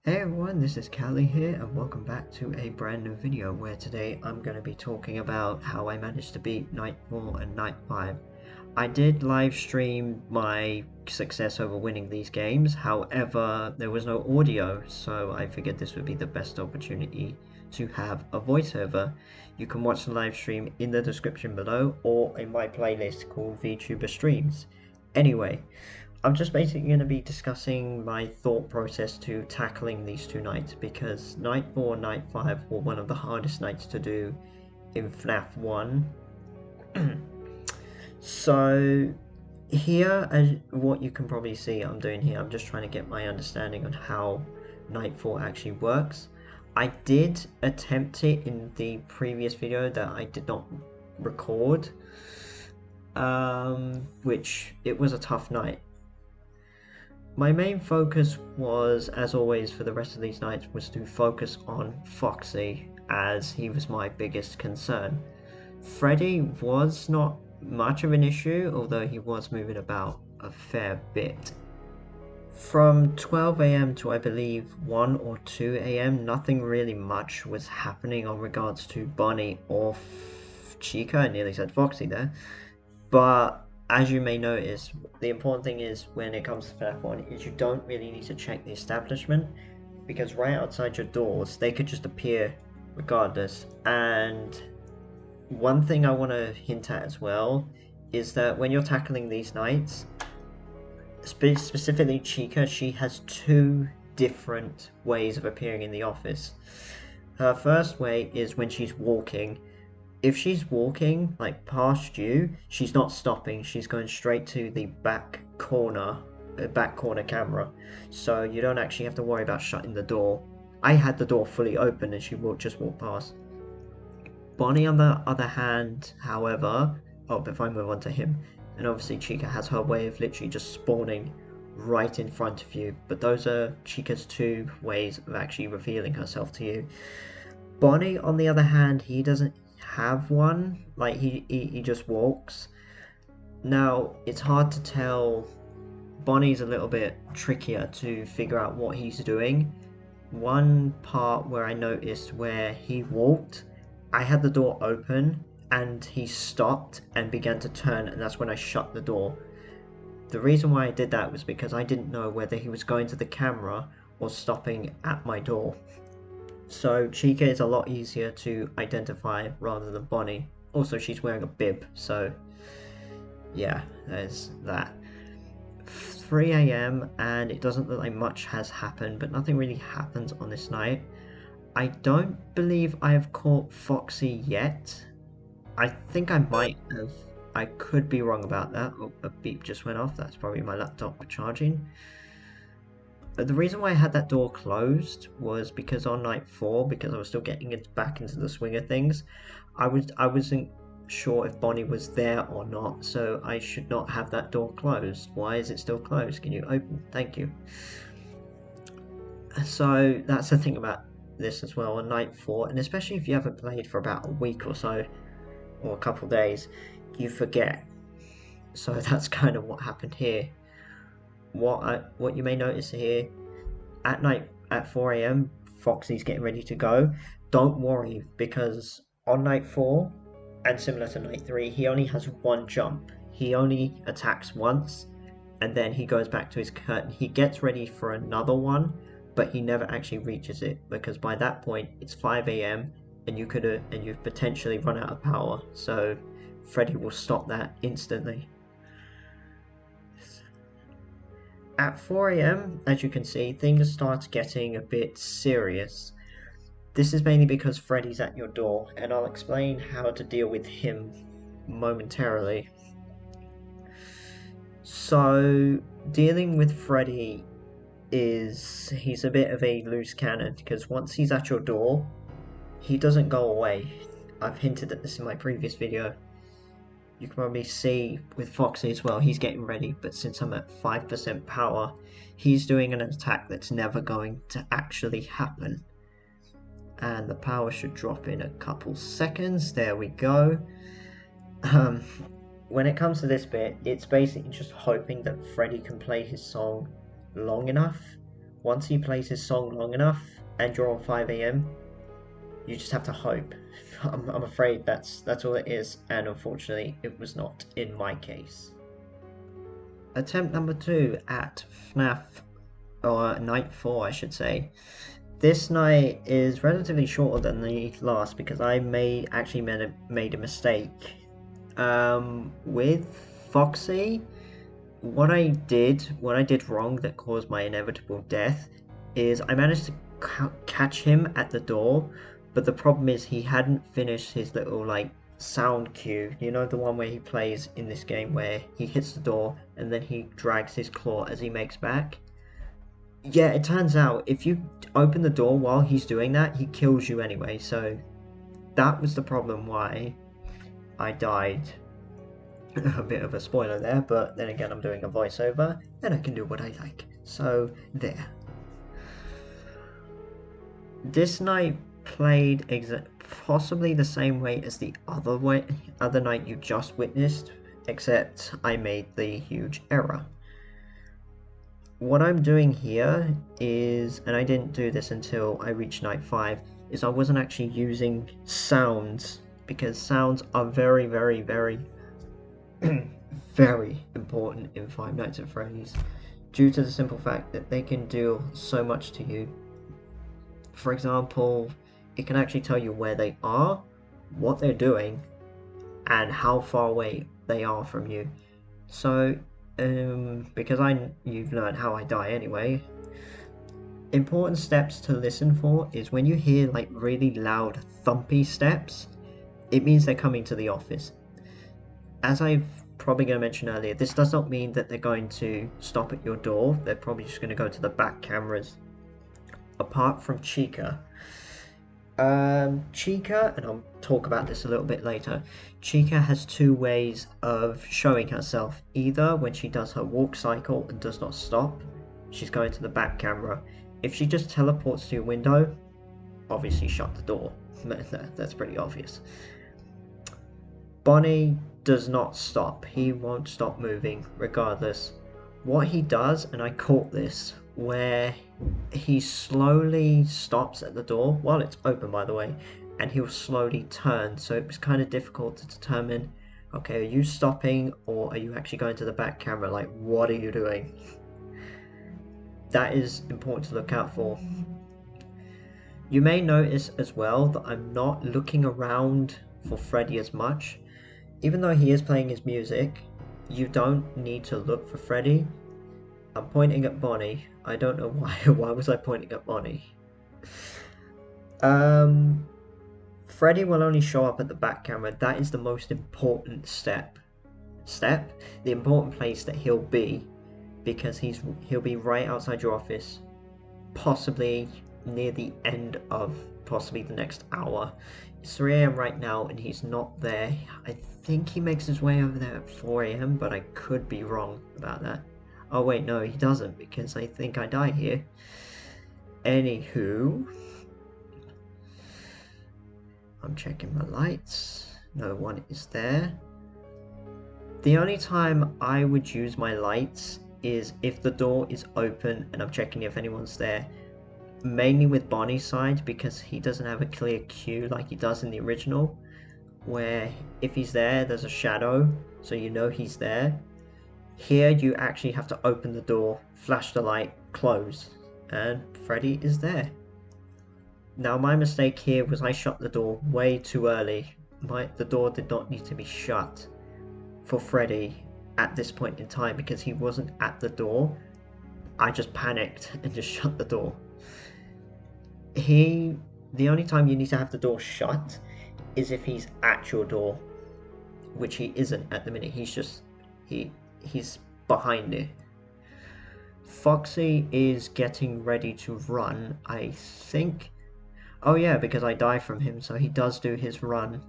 Hey everyone, this is Callie here and welcome back to a brand new video where today I'm going to be talking about how I managed to beat Night 4 and Night 5. I did live stream my success over winning these games, however there was no audio, so I figured this would be the best opportunity to have a voiceover. You can watch the live stream in the description below or in my playlist called VTuber Streams. Anyway, I'm just basically going to be discussing my thought process to tackling these two nights because night 4 and night 5 were one of the hardest nights to do in Fnaf 1. So here, as what you can probably see I'm doing here, I'm just trying to get my understanding on how night 4 actually works. I did attempt it in the previous video that I did not record, which it was a tough night. My main focus was, as always for the rest of these nights, was to focus on Foxy, as he was my biggest concern. Freddy was not much of an issue, although he was moving about a fair bit. From 12 AM to I believe 1 or 2 AM, nothing really much was happening on regards to Bonnie or Chica. I nearly said Foxy there. But as you may notice, the important thing is when it comes to FNAF 1 is you don't really need to check the establishment because right outside your doors they could just appear regardless. And one thing I want to hint at as well is that when you're tackling these nights, specifically Chica, she has two different ways of appearing in the office. Her first way is when she's walking. If she's walking like past you, she's not stopping, she's going straight to the back corner camera, so you don't actually have to worry about shutting the door. I had the door fully open and she will just walk past. Bonnie on the other hand, however, if I move on to him, and obviously Chica has her way of literally just spawning right in front of you, but those are Chica's two ways of actually revealing herself to you. Bonnie on the other hand, he doesn't have one, like he just walks. Now it's hard to tell. Bonnie's a little bit trickier to figure out what he's doing. One part where I noticed where he walked, I had the door open and he stopped and began to turn, and that's when I shut the door. The reason why I did that was because I didn't know whether he was going to the camera or stopping at my door. So Chica is a lot easier to identify rather than Bonnie. Also, she's wearing a bib, so yeah, there's that. 3 AM and it doesn't look like much has happened, but nothing really happens on this night. I don't believe I have caught Foxy yet. I think I might have. I could be wrong about that. Oh, a beep just went off. That's probably my laptop charging. The reason why I had that door closed was because on night 4, because I was still getting it back into the swing of things, I wasn't sure if Bonnie was there or not, so I should not have that door closed. Why is it still closed? Can you open? Thank you. So that's the thing about this as well on night 4, and especially if you haven't played for about a week or so, or a couple days, you forget. So that's kind of what happened here. What you may notice here, at night at 4 AM, Foxy's getting ready to go. Don't worry, because on night 4, and similar to night 3, he only has one jump. He only attacks once, and then he goes back to his curtain. He gets ready for another one, but he never actually reaches it, because by that point, it's 5 AM, and you've potentially run out of power, so Freddy will stop that instantly. At 4 AM, as you can see, things start getting a bit serious. This is mainly because Freddy's at your door, and I'll explain how to deal with him momentarily. So, dealing with Freddy he's a bit of a loose cannon, because once he's at your door, he doesn't go away. I've hinted at this in my previous video. You can probably see with Foxy as well, he's getting ready, but since I'm at 5% power, he's doing an attack that's never going to actually happen. And the power should drop in a couple seconds. There we go. When it comes to this bit, it's basically just hoping that Freddy can play his song long enough once he plays his song long enough and you're on 5 a.m., you just have to hope. I'm afraid that's all it is, and unfortunately it was not in my case. Attempt number 2 at Fnaf, or night 4 I should say. This night is relatively shorter than the last because I actually made a mistake. With Foxy, what I did wrong that caused my inevitable death is I managed to catch him at the door, but the problem is he hadn't finished his little like sound cue. You know, the one where he plays in this game where he hits the door and then he drags his claw as he makes back. Yeah, it turns out if you open the door while he's doing that, he kills you anyway, so that was the problem why I died. A bit of a spoiler there, but then again I'm doing a voiceover and I can do what I like, so there. This night played possibly the same way as the other night you just witnessed, except I made the huge error. What I'm doing here is, and I didn't do this until I reached night 5, is I wasn't actually using sounds, because sounds are very, very, very, very important in Five Nights at Freddy's, due to the simple fact that they can do so much to you. For example, it can actually tell you where they are, what they're doing, and how far away they are from you. So, because you've learned how I die anyway, important steps to listen for is when you hear like really loud thumpy steps, it means they're coming to the office. As I've probably going to mention earlier, this does not mean that they're going to stop at your door. They're probably just going to go to the back cameras. Apart from Chica, and I'll talk about this a little bit later, Chica has 2 ways of showing herself. Either when she does her walk cycle and does not stop, she's going to the back camera. If she just teleports to your window, obviously shut the door. That's pretty obvious. Bonnie does not stop. He won't stop moving regardless. What he does, and I caught this, where he slowly stops at the door while it's open, by the way, and he'll slowly turn, so it was kind of difficult to determine, okay, are you stopping or are you actually going to the back camera? Like, what are you doing? That is important to look out for. You may notice as well that I'm not looking around for Freddy as much. Even though he is playing his music, you don't need to look for Freddy. I'm pointing at Bonnie. I don't know why. Why was I pointing at Bonnie? Freddy will only show up at the back camera. That is the most important step. The important place that he'll be, because he'll be right outside your office, possibly near the end of possibly the next hour. It's 3 a.m. right now and he's not there. I think he makes his way over there at 4 a.m. but I could be wrong about that. Oh wait, no, he doesn't, because I think I die here. Anywho, I'm checking my lights. No one is there. The only time I would use my lights is if the door is open and I'm checking if anyone's there. Mainly with Bonnie's side, because he doesn't have a clear cue like he does in the original, where if he's there, there's a shadow, so you know he's there. Here you actually have to open the door, flash the light, close, and Freddy is there. Now my mistake here was I shut the door way too early. The door did not need to be shut for Freddy at this point in time because he wasn't at the door. I just panicked and just shut the door. The only time you need to have the door shut is if he's at your door, which he isn't at the minute. He's behind it. Foxy is getting ready to run, I think. Oh yeah, because I die from him, so he does do his run.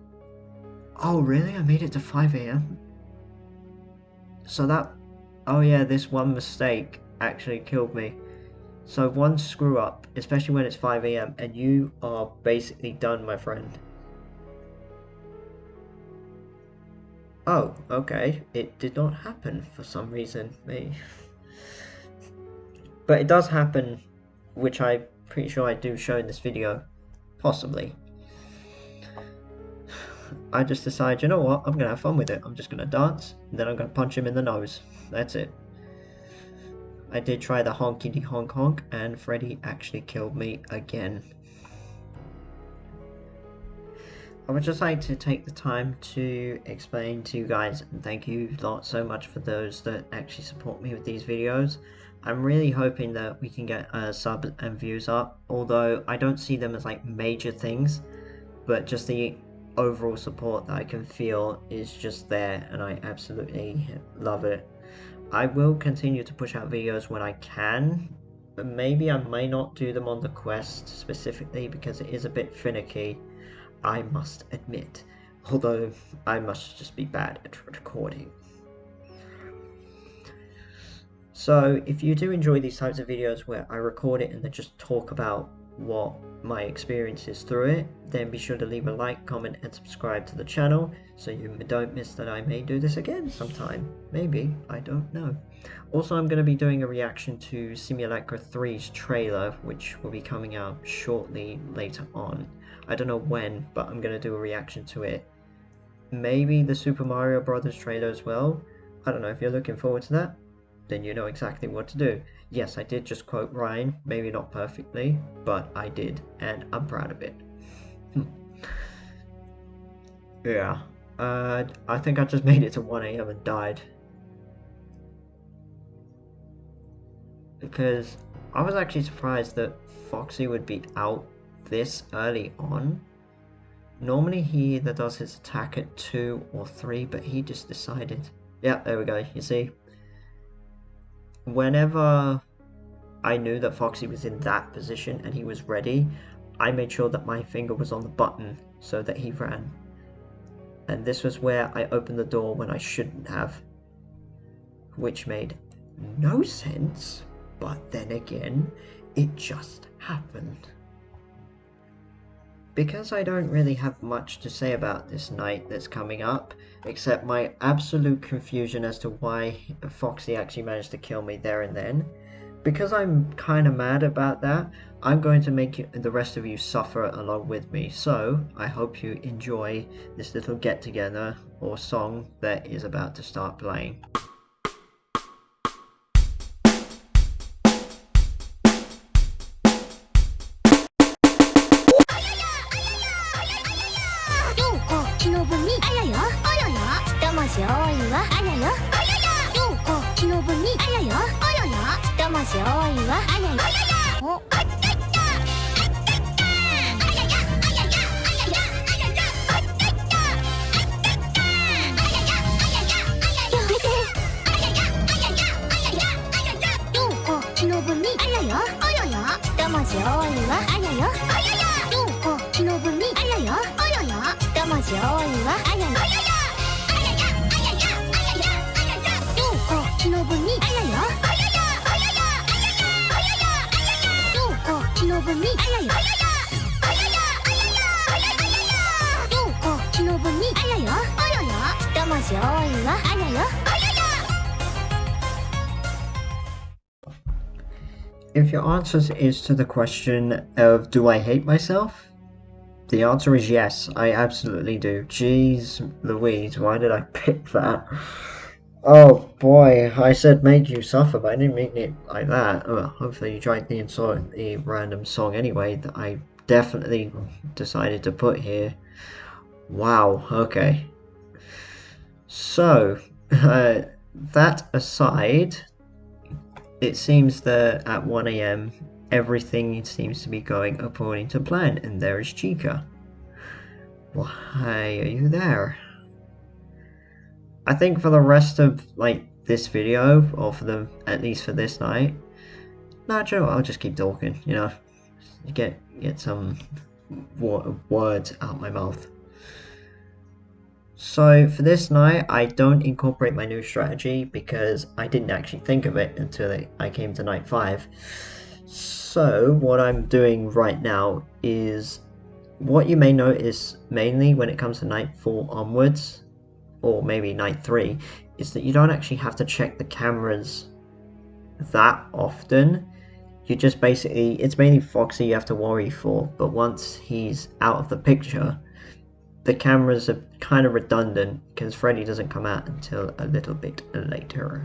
Oh really? I made it to 5 a.m? So oh yeah, this one mistake actually killed me. So one screw up, especially when it's 5 a.m, and you are basically done, my friend. Oh, okay. It did not happen for some reason. But it does happen which I'm pretty sure I do show in this video, possibly. I just decided, you know what, I'm gonna have fun with it. I'm just gonna dance, and then I'm gonna punch him in the nose. That's it. I did try the honky honk honk, and Freddy actually killed me again. I would just like to take the time to explain to you guys, and thank you so much for those that actually support me with these videos. I'm really hoping that we can get subs and views up, although I don't see them as like major things, but just the overall support that I can feel is just there, and I absolutely love it. I will continue to push out videos when I can, but maybe I may not do them on the quest specifically because it is a bit finicky, I must admit, although I must just be bad at recording. So if you do enjoy these types of videos where I record it and then just talk about what my experience is through it, then be sure to leave a like, comment and subscribe to the channel so you don't miss that I may do this again sometime. Maybe, I don't know. Also, I'm going to be doing a reaction to Simulacra 3's trailer, which will be coming out shortly later on. I don't know when, but I'm going to do a reaction to it. Maybe the Super Mario Brothers trailer as well. I don't know, if you're looking forward to that, then you know exactly what to do. Yes, I did just quote Ryan, maybe not perfectly, but I did, and I'm proud of it. Yeah, I think I just made it to 1 AM and died. Because I was actually surprised that Foxy would be out this early on. Normally he either does his attack at 2 or 3, but he just decided... Yeah, there we go, you see? Whenever I knew that Foxy was in that position and he was ready, I made sure that my finger was on the button so that he ran. And this was where I opened the door when I shouldn't have. Which made no sense, but then again, it just happened. Because I don't really have much to say about this night that's coming up, except my absolute confusion as to why Foxy actually managed to kill me there and then, because I'm kind of mad about that, I'm going to make the rest of you suffer along with me. So, I hope you enjoy this little get-together or song that is about to start playing. If your answer is to the question of do I hate myself, the answer is yes, I absolutely do. Jeez Louise, why did I pick that? Oh boy, I said make you suffer, but I didn't mean it like that. Well, hopefully you tried the random song anyway that I definitely decided to put here. Wow, okay. So, that aside, it seems that at 1 AM, everything seems to be going according to plan, and there is Chica. Why are you there? I think for the rest of, like, this video, or for at least for this night, nah, Joe, I'll just keep talking, you know, get some words out my mouth. So for this night, I don't incorporate my new strategy because I didn't actually think of it until I came to night 5. So what I'm doing right now is, what you may notice mainly when it comes to night 4 onwards, or maybe night 3, is that you don't actually have to check the cameras that often You just basically, it's mainly Foxy you have to worry for, but once he's out of the picture, the cameras are kind of redundant because Freddy doesn't come out until a little bit later.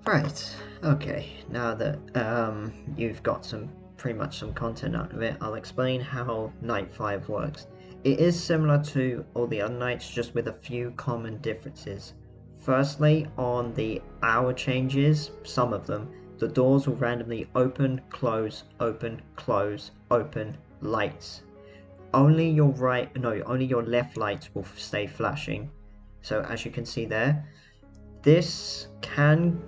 Right, okay, now that you've got pretty much some content out of it, I'll explain how Night 5 works. It is similar to all the other nights, just with a few common differences. Firstly, on the hour changes, some of them, the doors will randomly open, close, open, close, open, lights. Only your only your left lights will stay flashing. So as you can see there, this can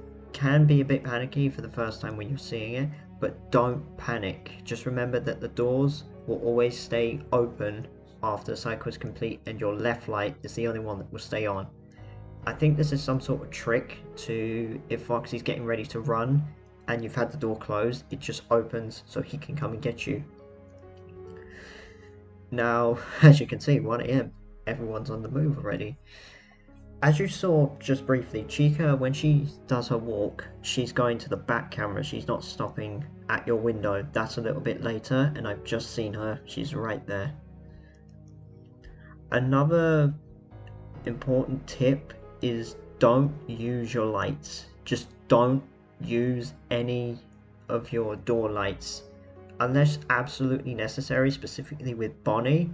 be a bit panicky for the first time when you're seeing it, but don't panic. Just remember that the doors will always stay open after the cycle is complete, and your left light is the only one that will stay on. I think this is some sort of trick to, if Foxy's getting ready to run and you've had the door closed, it just opens so he can come and get you. Now, as you can see, 1 AM, everyone's on the move already. As you saw just briefly, Chica, when she does her walk, she's going to the back camera. She's not stopping at your window. That's a little bit later, and I've just seen her. She's right there. Another important tip is don't use your lights. Just don't use any of your door lights unless absolutely necessary, specifically with Bonnie,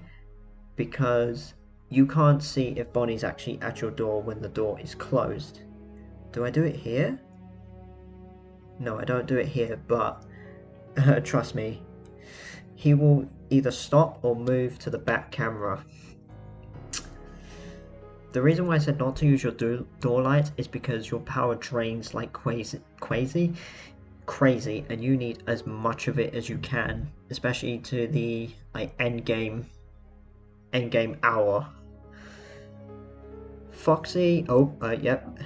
because you can't see if Bonnie's actually at your door when the door is closed. Do I do it here? No, I don't do it here, but trust me, he will either stop or move to the back camera. The reason why I said not to use your door lights is because your power drains like crazy, and you need as much of it as you can, especially to the end game hour. Foxy, yep.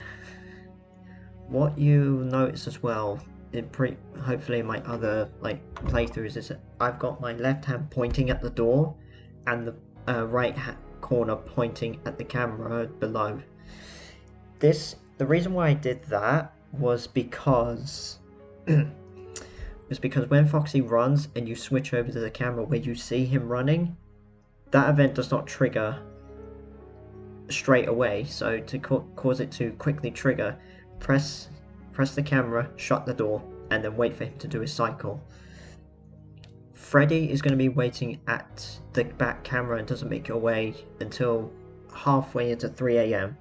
What you notice as well, hopefully in my other like playthroughs, is I've got my left hand pointing at the door and the right corner pointing at the camera below. The reason why I did that was because when Foxy runs and you switch over to the camera where you see him running, that event does not trigger straight away. So to cause it to quickly trigger, press the camera, shut the door, and then wait for him to do his cycle. Freddy is going to be waiting at the back camera and doesn't make your way until halfway into 3 AM.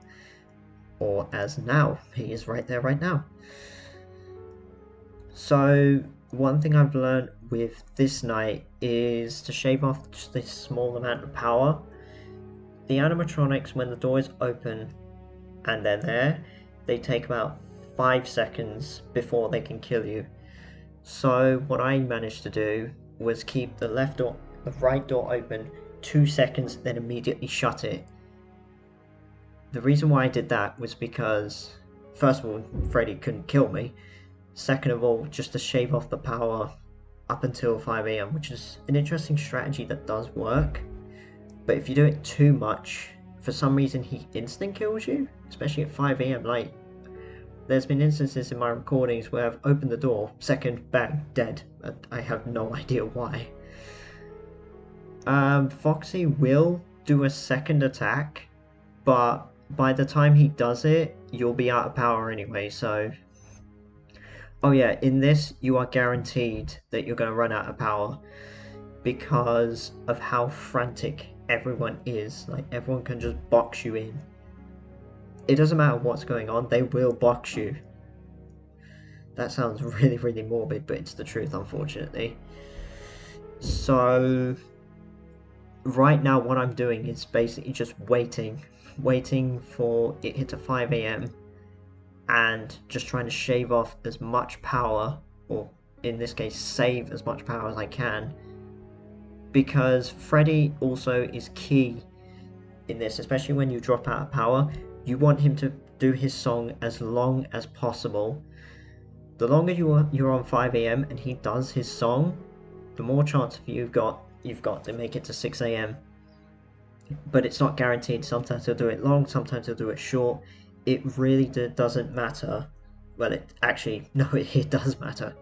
Or as now, he is right there right now. So one thing I've learned with this night is to shave off just this small amount of power. The animatronics, when the door is open and they're there, they take about 5 seconds before they can kill you. So what I managed to do was keep the right door open 2 seconds, then immediately shut it. The reason why I did that was because, first of all, Freddy couldn't kill me. Second of all, just to shave off the power up until 5 AM, which is an interesting strategy that does work. But if you do it too much, for some reason he instant kills you, especially at 5 AM. Like, there's been instances in my recordings where I've opened the door, second, bang, dead. I have no idea why. Foxy will do a second attack, but by the time he does it, you'll be out of power anyway, so... Oh yeah, in this, you are guaranteed that you're going to run out of power because of how frantic everyone is. Like, everyone can just box you in. It doesn't matter what's going on, they will box you. That sounds really, really morbid, but it's the truth, unfortunately. So, right now what I'm doing is basically just waiting for it hit to 5 AM and just trying to shave off as much power, or in this case, save as much power as I can. Because Freddy also is key in this, especially when you drop out of power. You want him to do his song as long as possible. The longer you're on 5 AM and he does his song, the more chance you've got to make it to 6 AM. But it's not guaranteed. Sometimes he'll do it long, sometimes he'll do it short. It really doesn't matter. Well, it does matter.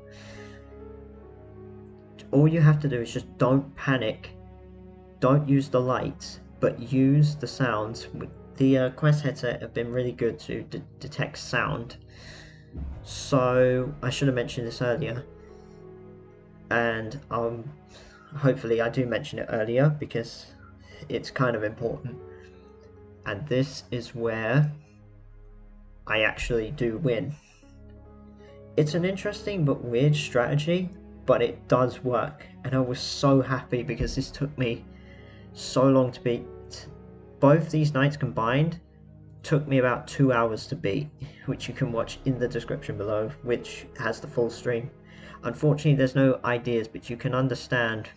All you have to do is just don't panic. Don't use the lights, but use the sounds. The Quest headset have been really good to detect sound. So I should have mentioned this earlier, and hopefully I do mention it earlier because it's kind of important. And this is where I actually do win. It's an interesting but weird strategy, but it does work, and I was so happy because this took me so long to beat. Both these nights combined took me about 2 hours to beat, which you can watch in the description below, which has the full stream. Unfortunately, there's no ideas, but you can understand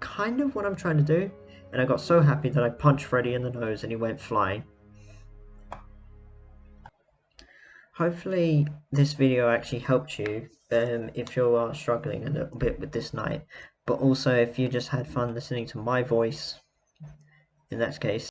kind of what I'm trying to do, and I got so happy that I punched Freddy in the nose and he went flying. Hopefully this video actually helped you if you are struggling a little bit with this night, but also if you just had fun listening to my voice, in that case.